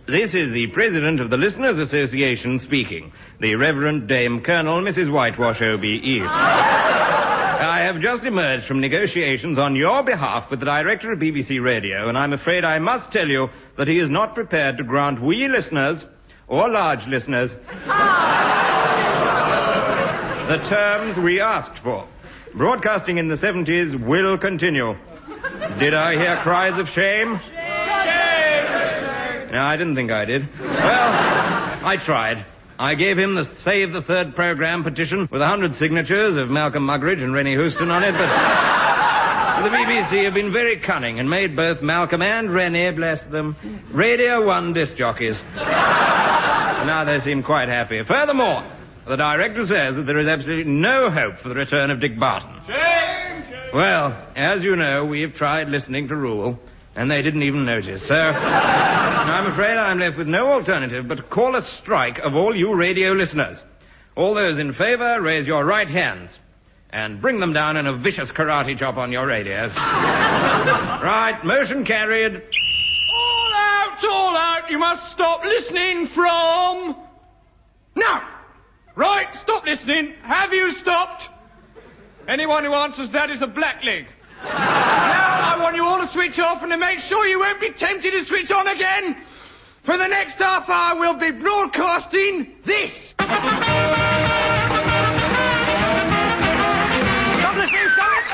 This is the President of the Listeners' Association speaking, the Reverend Dame Colonel Mrs. Whitewash O.B.E. I have just emerged from negotiations on your behalf with the director of BBC Radio, and I'm afraid I must tell you that he is not prepared to grant we listeners, or large listeners, the terms we asked for. Broadcasting in the 70s will continue. Did I hear cries of shame? No, I didn't think I did. Well, I tried. I gave him the Save the Third Programme petition with 100 signatures of Malcolm Muggeridge and Rennie Houston on it, but the BBC have been very cunning and made both Malcolm and Rennie, bless them, Radio 1 disc jockeys. Now they seem quite happy. Furthermore, the director says that there is absolutely no hope for the return of Dick Barton. Shame! Well, as you know, we've tried listening to Rule, and they didn't even notice. So, I'm afraid I'm left with no alternative but to call a strike of all you radio listeners. All those in favor, raise your right hands and bring them down in a vicious karate chop on your radios. Right, motion carried. All out! You must stop listening from... Now! Right, stop listening. Have you stopped? Anyone who answers that is a blackleg. Now I want you all to switch off and to make sure you won't be tempted to switch on again. For the next half hour, we'll be broadcasting this. Stop listening, stop it!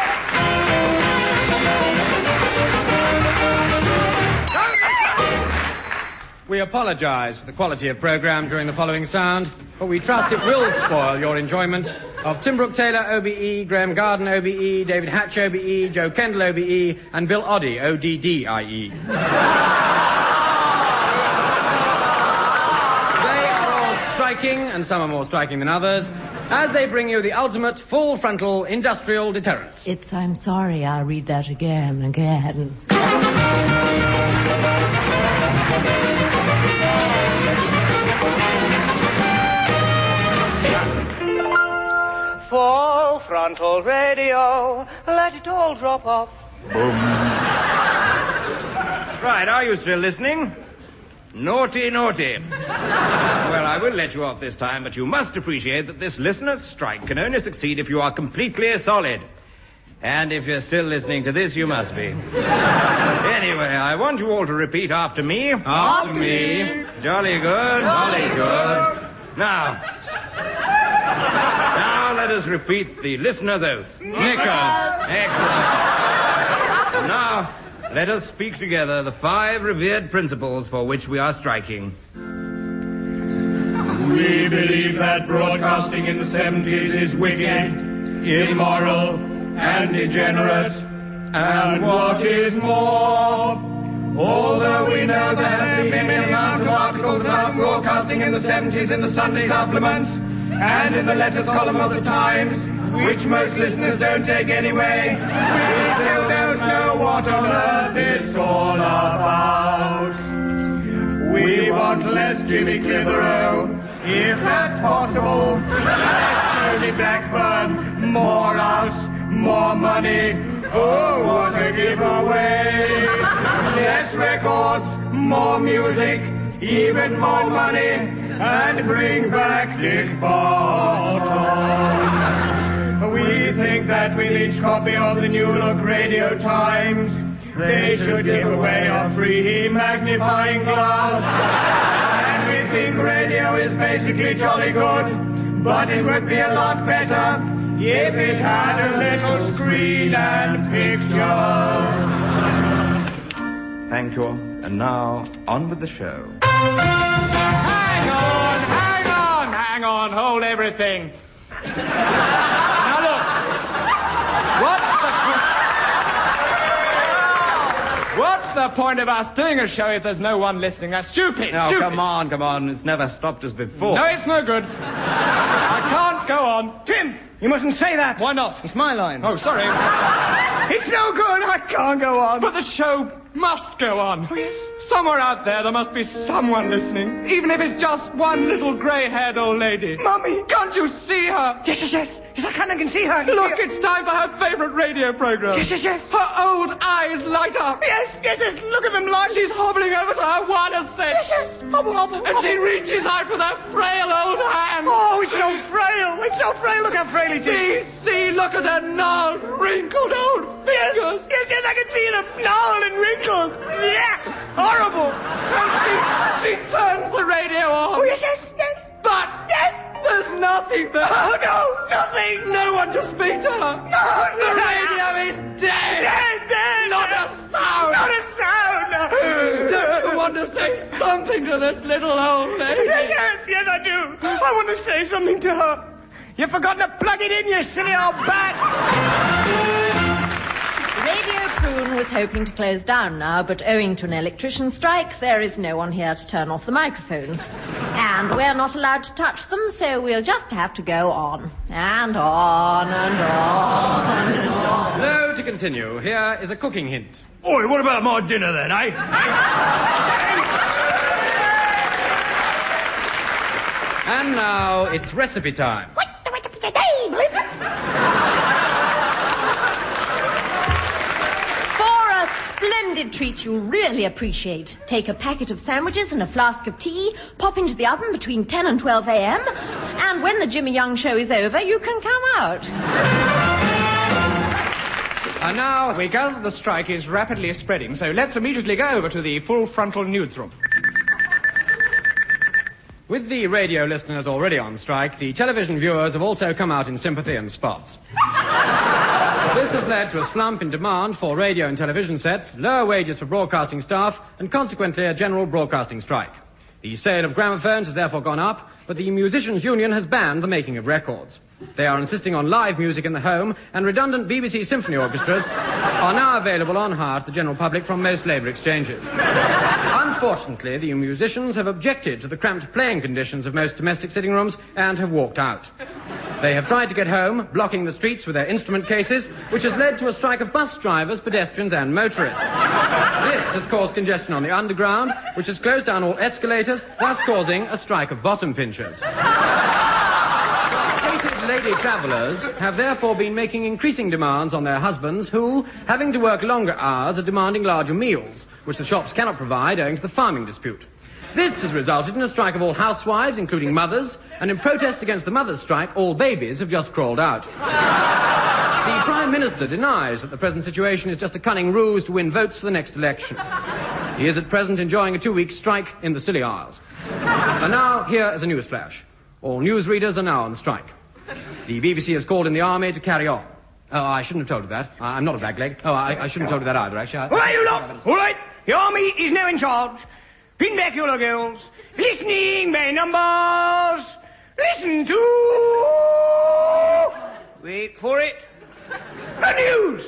We apologise for the quality of programme during the following sound, but we trust it will spoil your enjoyment of Tim Brooke Taylor, OBE, Graham Garden, OBE, David Hatch, OBE, Joe Kendall, OBE, and Bill Oddie, ODDIE. They are all striking, and some are more striking than others, as they bring you the ultimate full-frontal industrial deterrent. I'm sorry, I'll read that again. Full frontal radio, let it all drop off. Boom. Right, are you still listening? Naughty. Well, I will let you off this time, but you must appreciate that this listener's strike can only succeed if you are completely solid. And if you're still listening to this, you must be. Anyway, I want you all to repeat after me. After me. Jolly good. Jolly good. Now, let us repeat the listener's oath. Knickers. Excellent. Now, let us speak together the 5 revered principles for which we are striking. We believe that broadcasting in the 70s is wicked, immoral, and degenerate. And what is more, although we know there have been many amount of articles about broadcasting in the 70s in the Sunday supplements and in the letters column of the Times, which most listeners don't take anyway, we still don't know what on earth it's all about. We want less Jimmy Clitheroe, if that's possible. Less Tony Blackburn, more us, more money. Oh, what a giveaway. Less records, more music, even more money. And bring back Dick Barton. We think that with each copy of the New Look Radio Times, they should give away a free magnifying glass. And we think radio is basically jolly good, but it would be a lot better if it had a little screen and pictures. Thank you. And now, on with the show. Hang on, hold everything. Now look, what's the point of us doing a show if there's no one listening? That's stupid. Now, stupid. come on. It's never stopped us before. No, it's no good. I can't go on. Tim, you mustn't say that. Why not? It's my line. Oh, sorry. It's no good. I can't go on. But the show must go on. Oh, yes? Somewhere out there must be someone listening, even if it's just one little grey-haired old lady. Mummy. Can't you see her? Yes, I can see her. Look, it's time for her favourite radio programme. Yes. Her old eyes light up. Yes, look at them light. She's hobbling over to her wireless set. Yes. wobble, wobble. And she reaches out with her frail old hand. Oh, it's so frail. It's so frail. Look how frail it is. See, look at her gnarled, wrinkled old fingers. Yes, I can see them gnarled and wrinkled. Yeah, horrible. And she turns the radio on. Oh, yes. But there's nothing there. Oh, no, nothing. No one to speak to her. No, The radio is dead. Dead. Not a sound. Not a sound. Don't you want to say something to this little old lady? Yes, I do. I want to say something to her. You've forgotten to plug it in, you silly old bat. Radio Prune was hoping to close down now, but owing to an electrician strike, there is no one here to turn off the microphones. And we're not allowed to touch them, so we'll just have to go on. And on and on and on. So, to continue, here is a cooking hint. Oi, what about my dinner then, eh? And now, it's recipe time. Splendid treat you'll really appreciate. Take a packet of sandwiches and a flask of tea, pop into the oven between 10 and 12 a.m., and when the Jimmy Young show is over, you can come out. And now, We gather the strike is rapidly spreading, so let's immediately go over to the full frontal newsroom. with the radio listeners already on strike, the television viewers have also come out in sympathy and spots. This has led to a slump in demand for radio and television sets, lower wages for broadcasting staff, and consequently a general broadcasting strike. The sale of gramophones has therefore gone up, but the Musicians' Union has banned the making of records. They are insisting on live music in the home, and redundant BBC symphony orchestras are now available on hire to the general public from most labour exchanges. Unfortunately, the musicians have objected to the cramped playing conditions of most domestic sitting rooms and have walked out. They have tried to get home, blocking the streets with their instrument cases, which has led to a strike of bus drivers, pedestrians and motorists. This has caused congestion on the underground, which has closed down all escalators, thus causing a strike of bottom pinchers. Hated lady travellers have therefore been making increasing demands on their husbands who, having to work longer hours, are demanding larger meals, which the shops cannot provide owing to the farming dispute. This has resulted in a strike of all housewives, including mothers, and in protest against the mothers' strike, all babies have just crawled out. The Prime Minister denies that the present situation is just a cunning ruse to win votes for the next election. He is at present enjoying a 2-week strike in the Scilly Isles. And now, here is a news flash. All newsreaders are now on strike. The BBC has called in the army to carry on. Oh, I shouldn't have told you that. I'm not a bagleg. Oh, I shouldn't have told you that either, actually. All right, you lot. All right. The army is now in charge. Pin back your girls. Listening, by numbers. Listen to... Wait for it. The news.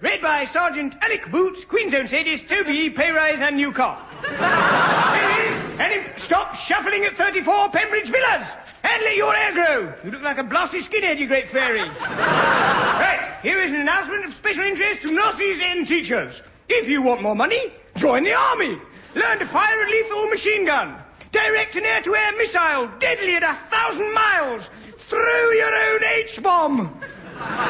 Read by Sergeant Alec Boots, Queensland sadist, Toby, pay rise and new car. Ladies, and stop shuffling at 34 Pembridge Villas. And let your hair grow. You look like a blasted skinhead, you great fairy. Right, here is an announcement of special interest to nurses and teachers. If you want more money, join the army. Learn to fire a lethal machine gun. Direct an air-to-air missile, deadly at 1,000 miles. Through your own H-bomb.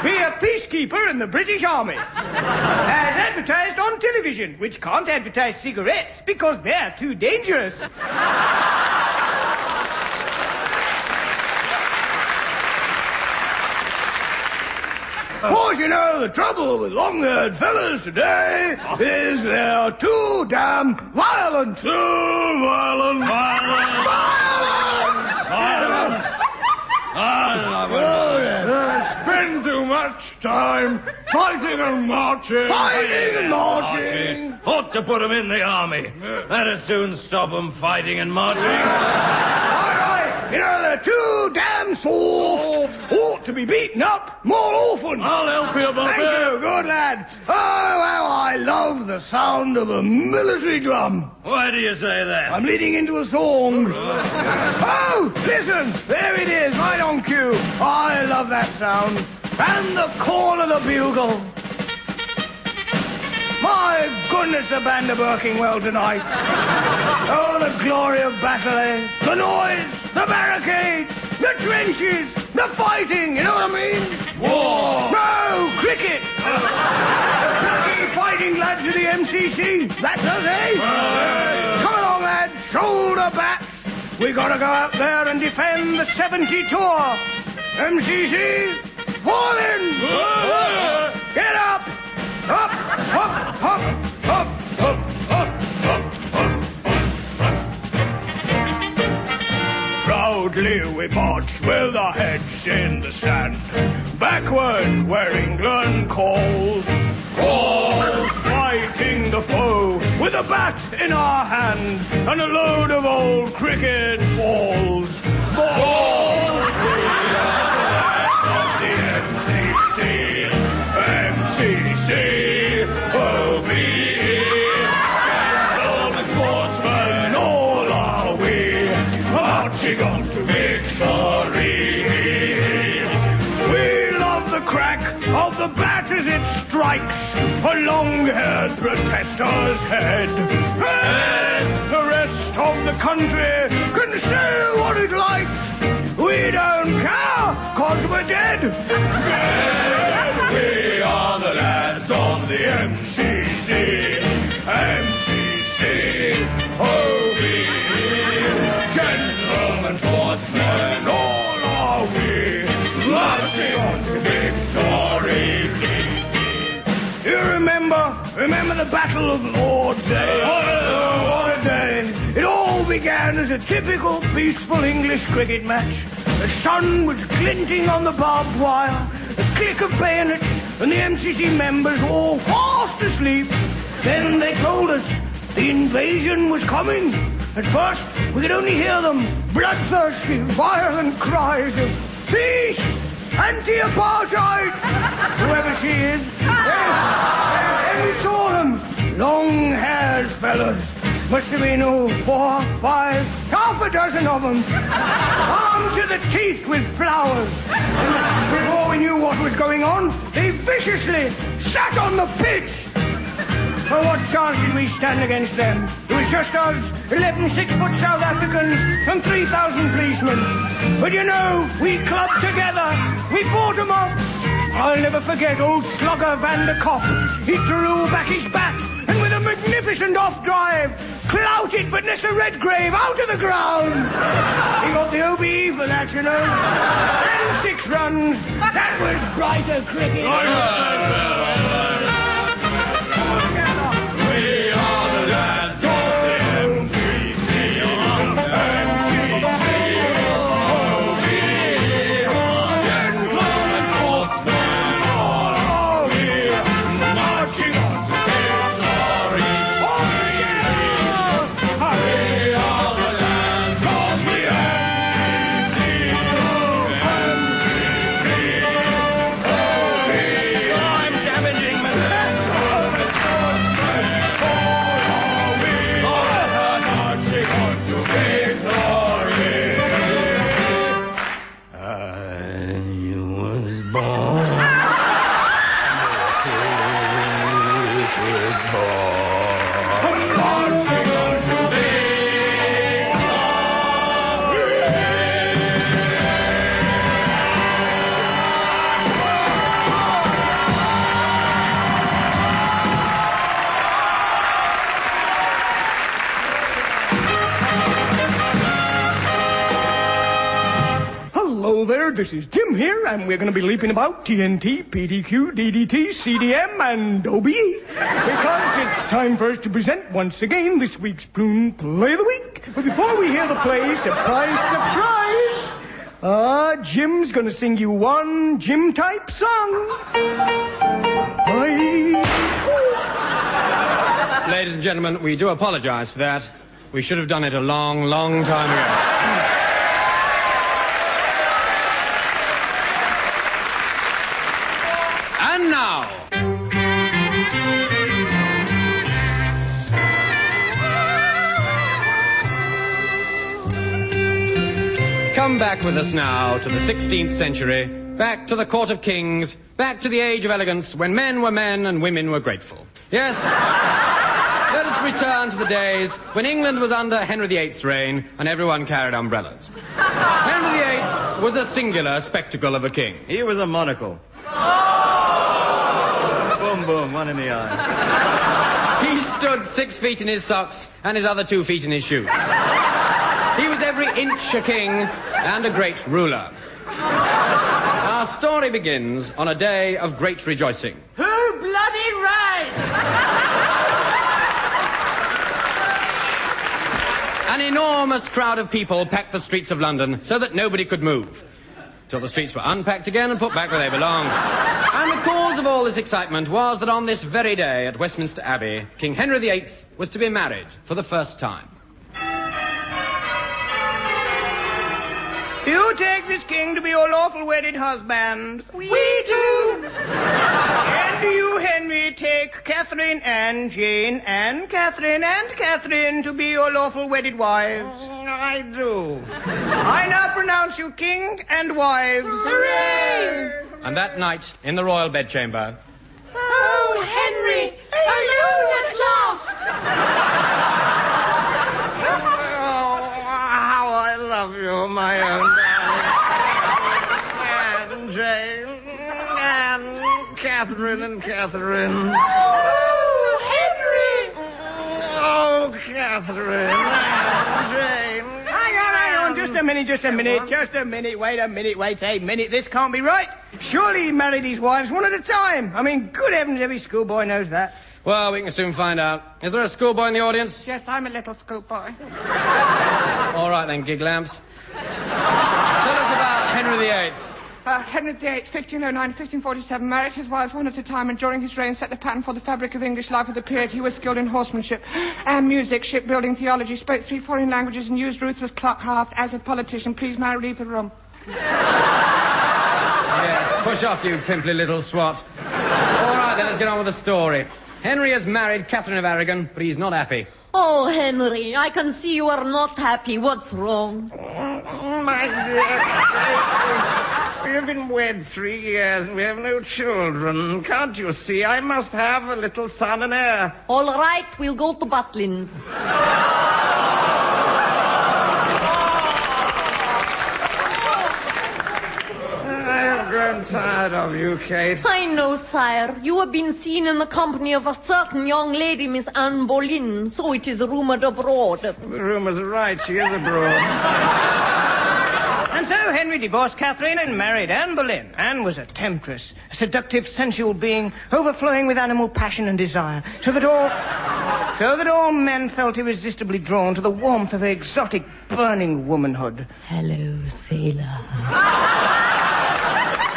Be a peacekeeper in the British Army. As advertised on television, which can't advertise cigarettes because they're too dangerous. Of course, you know, the trouble with long-haired fellas today is they're too damn violent. Too violent. Spend too much time fighting and marching. Ought to put them in the army. That'd soon stop them fighting and marching. All right, you know, they're too damn soft. Ought to be beaten up more often. I'll help you, Bobby. Thank you, good lad. Oh, well, I love the sound of a military drum. Why do you say that? I'm leading into a song. Oh, listen, there it is, right on cue. I love that sound. And the call of the bugle. My goodness, the band are working well tonight. Oh, the glory of battle, eh? The noise, the barricades, the trenches, the fighting, you know what I mean? War! No, cricket! Plucky fighting lads of the MCC. That does, eh? Come along, lads. shoulder bats. We gotta go out there and defend the 70 tour. MCC, fall in! Get up! Up, up, up, up, up, up, up, up. Proudly we march with our heads in the sand, backward where England calls. Calls, fighting the foe with a bat in our hand and a load of old cricket balls. Balls! We are the MCC, MCC, OBE. Gentlemen sportsmen, all are we, marching on to victory. We love the crack of the bat as it strikes a long-haired protester's head. And the rest of the country can say what it likes. We don't care, 'cause we're dead. Dead. We are the lads of the MCC. MCC, OBE. Gentlemen sportsmen, all are we, marching on to victory. You remember the Battle of Lord's Day? Oh, what a day. It all began as a typical peaceful English cricket match. The sun was glinting on the barbed wire, the click of bayonets, and the MCC members were all fast asleep. Then they told us the invasion was coming. At first, we could only hear them, bloodthirsty, violent cries of peace, anti-apartheid, whoever she is. And we saw them, long-haired fellas. Must have been 4, 5, half a dozen of them, armed to the teeth with flowers. And before we knew what was going on, they viciously sat on the pitch. Well, what chance did we stand against them? It was just us, 11 6-foot South Africans and 3,000 policemen. But you know, we clubbed together. We fought them up. I'll never forget old Slogger Van der Kop. He drew back his bat and with a magnificent off-drive, clouted Vanessa Redgrave out of the ground. He got the OBE for that, you know. And 6 runs. That was brighter cricket. We are the lads of the MCC, MCC, OBE, gentlemen sportsmen, all are we, marching on to victory. We are the lads of the MCC, MCC, OBE. I'm damaging my leg. Hello there, this is Jim here, and we're going to be leaping about TNT, PDQ, DDT, CDM, and OBE. Because it's time for us to present once again this week's Prune Play of the Week. But before we hear the play, surprise, surprise, Jim's going to sing you one Jim-type song. Ladies and gentlemen, we do apologize for that. We should have done it a long, long time ago. And now, come back with us now to the 16th century, back to the court of kings, back to the age of elegance when men were men and women were grateful. Yes, let us return to the days when England was under Henry VIII's reign and everyone carried umbrellas. Henry VIII was a singular spectacle of a king. He was a monocle. Boom, boom, one in the eye. He stood 6 feet in his socks and his other 2 feet in his shoes. inch a king, and a great ruler. Our story begins on a day of great rejoicing. Who bloody right? An enormous crowd of people packed the streets of London so that nobody could move, till the streets were unpacked again and put back where they belonged. And the cause of all this excitement was that on this very day at Westminster Abbey, King Henry VIII was to be married for the first time. Do you take this king to be your lawful wedded husband? We do. And do you, Henry, take Catherine and Jane and Catherine to be your lawful wedded wives? I do. I now pronounce you king and wives. Hooray! And that night, in the royal bedchamber... Oh, Henry, alone at last. Oh, how I love you, my own darling. And Jane, and Catherine. Oh, Henry. Oh, Catherine and Jane. Hang on, just a minute. Wait a minute. This can't be right. Surely he married his wives one at a time. I mean, good heavens, every schoolboy knows that. Well, we can soon find out. Is there a schoolboy in the audience? Yes, I'm a little schoolboy. All right, then, gig lamps. Tell us about Henry VIII. Henry VIII, 1509-1547, married his wives one at a time, and during his reign set the pattern for the fabric of English life of the period. He was skilled in horsemanship and music, shipbuilding, theology, spoke 3 foreign languages, and used ruthless craft as a politician. Please, may I leave the room? Yes, push off, you pimply little swat. All right, then, let's get on with the story. Henry has married Catherine of Aragon, but he's not happy. Oh, Henry, I can see you are not happy. What's wrong? My dear, we have been wed 3 years and we have no children. Can't you see? I must have a little son and heir. All right, we'll go to Butlins. I have grown tired of you, Kate. I know, sire. You have been seen in the company of a certain young lady, Miss Anne Boleyn, so it is rumoured abroad. The rumours are right. She is abroad. And so Henry divorced Catherine and married Anne Boleyn. Anne was a temptress, a seductive, sensual being, overflowing with animal passion and desire, so that all men felt irresistibly drawn to the warmth of her exotic, burning womanhood. Hello, sailor.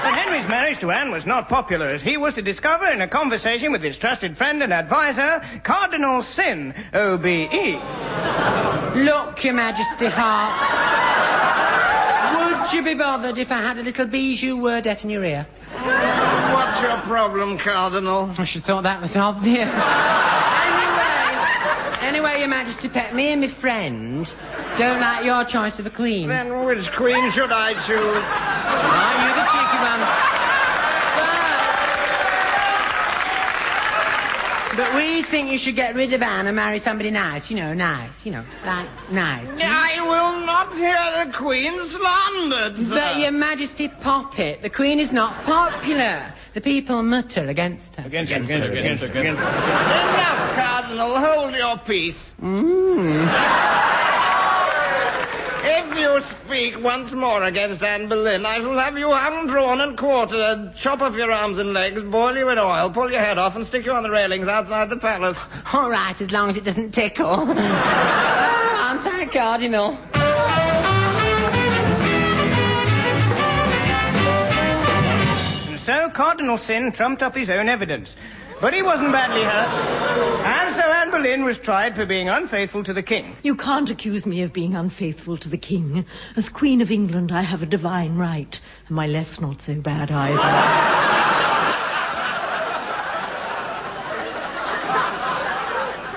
But Henry's marriage to Anne was not popular, as he was to discover in a conversation with his trusted friend and advisor, Cardinal Sin, OBE. Look, Your Majesty, heart. Would you be bothered if I had a little bijou wordette in your ear? What's your problem, Cardinal? I should have thought that was obvious. Anyway, Your Majesty, pet, me and my friend don't like your choice of a queen. Then which queen should I choose? Oh, you're the cheeky one. But we think you should get rid of Anne and marry somebody nice, like nice. I will not hear the queen slandered, sir. But, Your Majesty, pop it. The queen is not popular. The people mutter against her. Against her. Enough, Cardinal. Hold your peace. If you speak once more against Anne Boleyn, I shall have you hung, drawn, and quartered, chop off your arms and legs, boil you in oil, pull your head off, and stick you on the railings outside the palace. All right, as long as it doesn't tickle. Aren't I, Cardinal? And so Cardinal Sin trumped up his own evidence. But he wasn't badly hurt. And so Anne Boleyn was tried for being unfaithful to the king. You can't accuse me of being unfaithful to the king. As Queen of England, I have a divine right. And my left's not so bad either.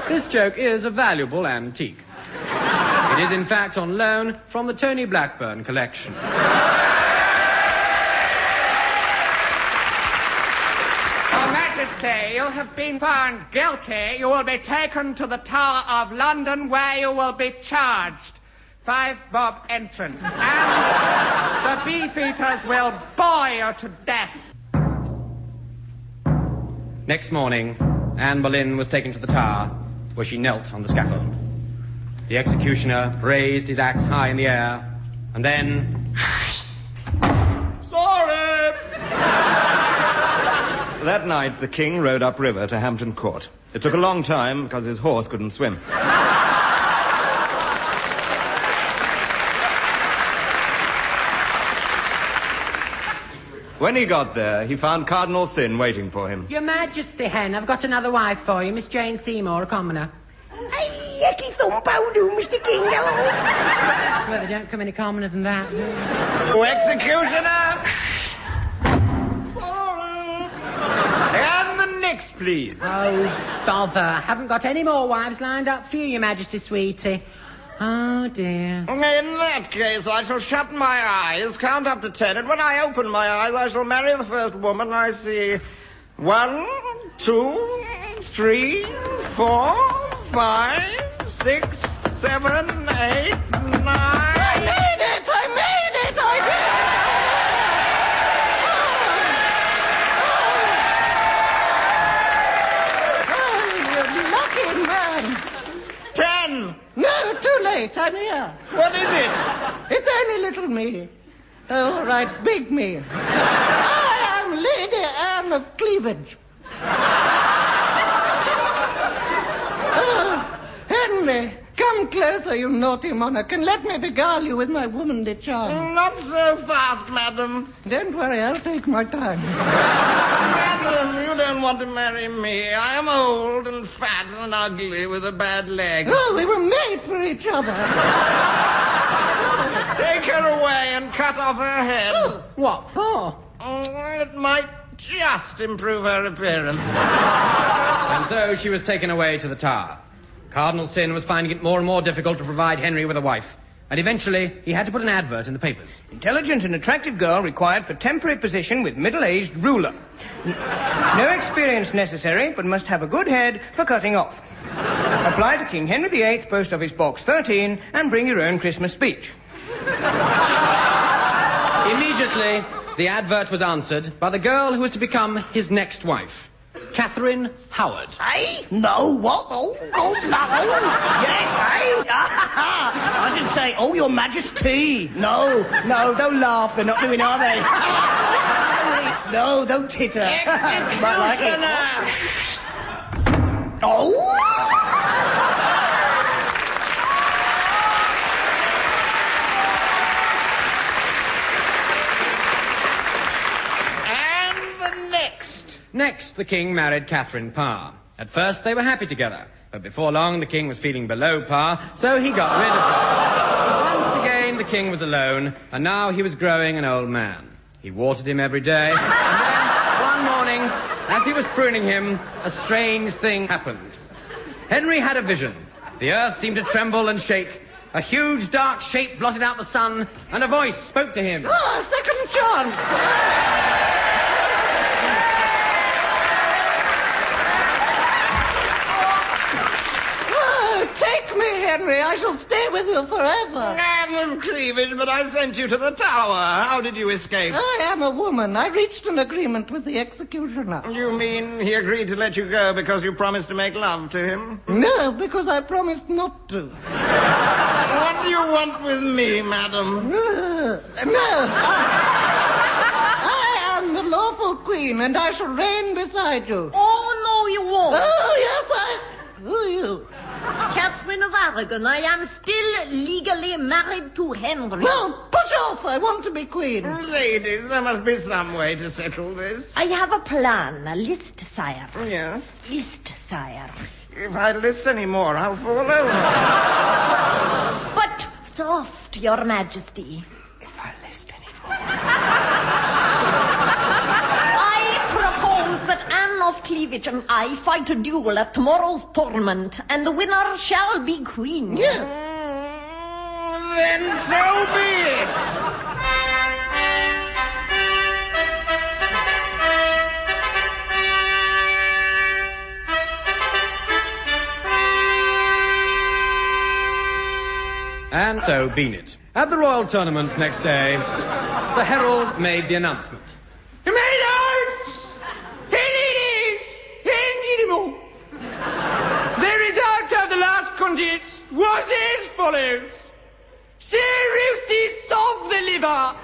This joke is a valuable antique. It is, in fact, on loan from the Tony Blackburn collection. You have been found guilty. You will be taken to the Tower of London, where you will be charged. 5 bob entrance. And the beefeaters will bore you to death. Next morning, Anne Boleyn was taken to the Tower, where she knelt on the scaffold. The executioner raised his axe high in the air, and then... Sorry! That night, the king rode upriver to Hampton Court. It took a long time because his horse couldn't swim. When he got there, he found Cardinal Sin waiting for him. Your Majesty, Hen, I've got another wife for you, Miss Jane Seymour, a commoner. Hey, yucky thump, how do, Mr. King, hello? Well, they don't come any commoner than that. Oh, executioner! And the next, please. Oh, bother. Haven't got any more wives lined up for you, Your Majesty, sweetie. Oh, dear. In that case, I shall shut my eyes, count up to 10, and when I open my eyes, I shall marry the first woman I see. 1, 2, 3, 4, 5, 6, 7, 8, 9... I made it! Oh, you lucky man. 10! No, too late. I'm here. What is it? It's only little me. Oh, all right, big me. I am Lady Anne of Cleavage. Oh, Henry, come closer, you naughty monarch, and let me beguile you with my womanly charms. Not so fast, madam. Don't worry, I'll take my time. Madam, you don't want to marry me. I am old and fat and ugly with a bad leg. Oh, we were made for each other. Take her away and cut off her head. Oh. What for? It might just improve her appearance. And so she was taken away to the Tower. Cardinal Sin was finding it more and more difficult to provide Henry with a wife. And eventually, he had to put an advert in the papers. Intelligent and attractive girl required for temporary position with middle-aged ruler. No experience necessary, but must have a good head for cutting off. Apply to King Henry VIII, Post Office Box 13, and bring your own Christmas speech. Immediately, the advert was answered by the girl who was to become his next wife, Catherine Howard. Hey? No, what? Oh, no. Yes, hey? I should say, oh, your majesty. No, don't laugh. They're not doing, are they? No, don't titter. You might like it. Oh! Next, the king married Catherine Parr. At first, they were happy together, but before long, the king was feeling below par, so he got rid of her. Once again, the king was alone, and now he was growing an old man. He watered him every day, and then, one morning, as he was pruning him, a strange thing happened. Henry had a vision. The earth seemed to tremble and shake. A huge, dark shape blotted out the sun, and a voice spoke to him. Oh, second chance. Take me, Henry. I shall stay with you forever. Anne of Cleavage, but I sent you to the Tower. How did you escape? I am a woman. I reached an agreement with the executioner. You mean he agreed to let you go because you promised to make love to him? No, because I promised not to. What do you want with me, madam? No. I am the lawful queen, and I shall reign beside you. Oh, no, you won't. Oh, yes, Who are you? Catherine of Aragon. I am still legally married to Henry. Well, push off. I want to be queen. Ladies, there must be some way to settle this. I have a plan. A list, sire. Yes? List, sire. If I list any more, I'll fall over. But soft, your majesty. If I list any more... I propose that Anne of Cleavage and I fight a duel at tomorrow's tournament, and the winner shall be queen. Yes. Then so be it. And so be it. At the royal tournament next day, the herald made the announcement. The result of the last contests was as follows. Cirrhosis of the liver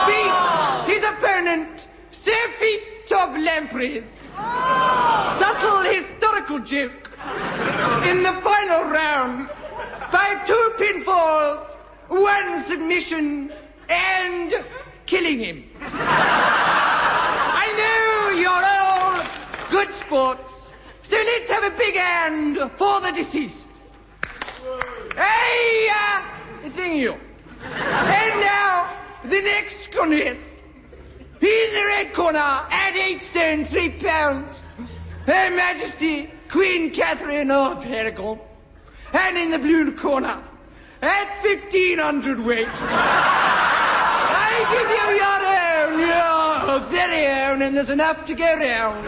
beat his opponent, Sir Feet of Lampreys. Subtle historical joke. In the final round, by 2 pinfalls, 1 submission, and killing him. I know you're all good sports, so let's have a big hand for the deceased. Hey, thank you. And now, the next contest. In the red corner, at 8 stone 3 pounds, Her Majesty Queen Catherine of Aragon. And in the blue corner, at 1,500 weight, I give you your own, your very own, and there's enough to go round.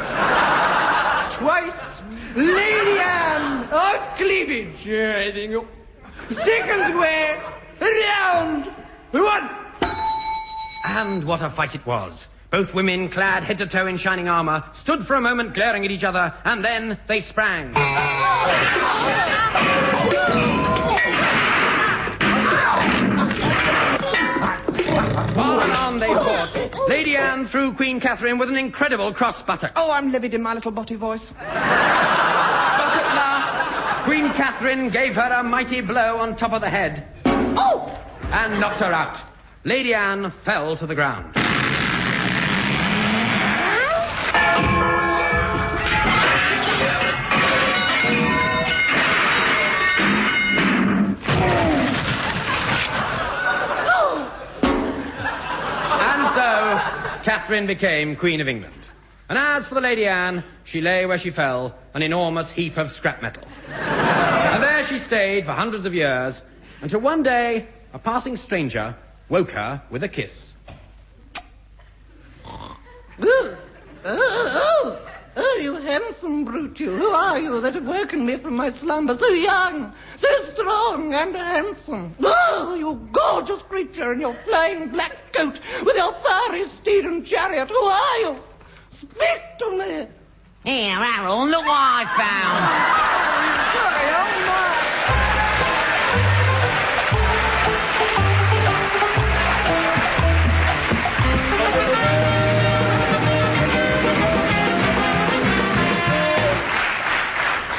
Twice, Lady Anne of Cleavage, I think. Seconds way, round 1. And what a fight it was. Both women, clad head to toe in shining armor, stood for a moment glaring at each other, and then they sprang. On and on they fought. Lady Anne threw Queen Catherine with an incredible cross buttock. Oh, I'm livid in my little botty voice. But at last, Queen Catherine gave her a mighty blow on top of the head. Oh! And knocked her out. Lady Anne fell to the ground. And so, Catherine became Queen of England. And as for the Lady Anne, she lay where she fell, an enormous heap of scrap metal. And there she stayed for hundreds of years, until one day, a passing stranger woke her with a kiss. Oh, you handsome brute, you. Who are you that have woken me from my slumber? So young, so strong and handsome. Oh, you gorgeous creature in your flying black coat with your fiery steed and chariot. Who are you? Speak to me. Here, Harold, look what I found. Sorry, oh my.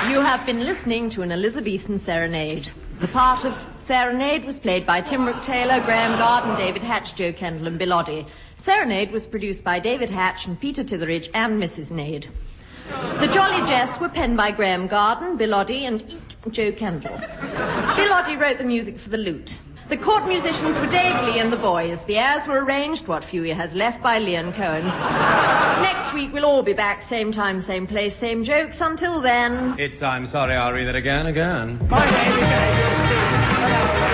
You have been listening to an Elizabethan serenade. The part of serenade was played by Tim Brooke Taylor, Graham Garden, David Hatch, Joe Kendall, and Bill Oddie. Serenade was produced by David Hatch and Peter Titheridge and Mrs. Nade. The Jolly Jess were penned by Graham Garden, Bill Oddie, and Joe Kendall. Bill Oddie wrote the music for the lute. The court musicians were Dagley and the boys. The airs were arranged, what few he has left, by Leon Cohen. Next week we'll all be back, same time, same place, same jokes. Until then... I'm sorry, I'll read it again. My name is...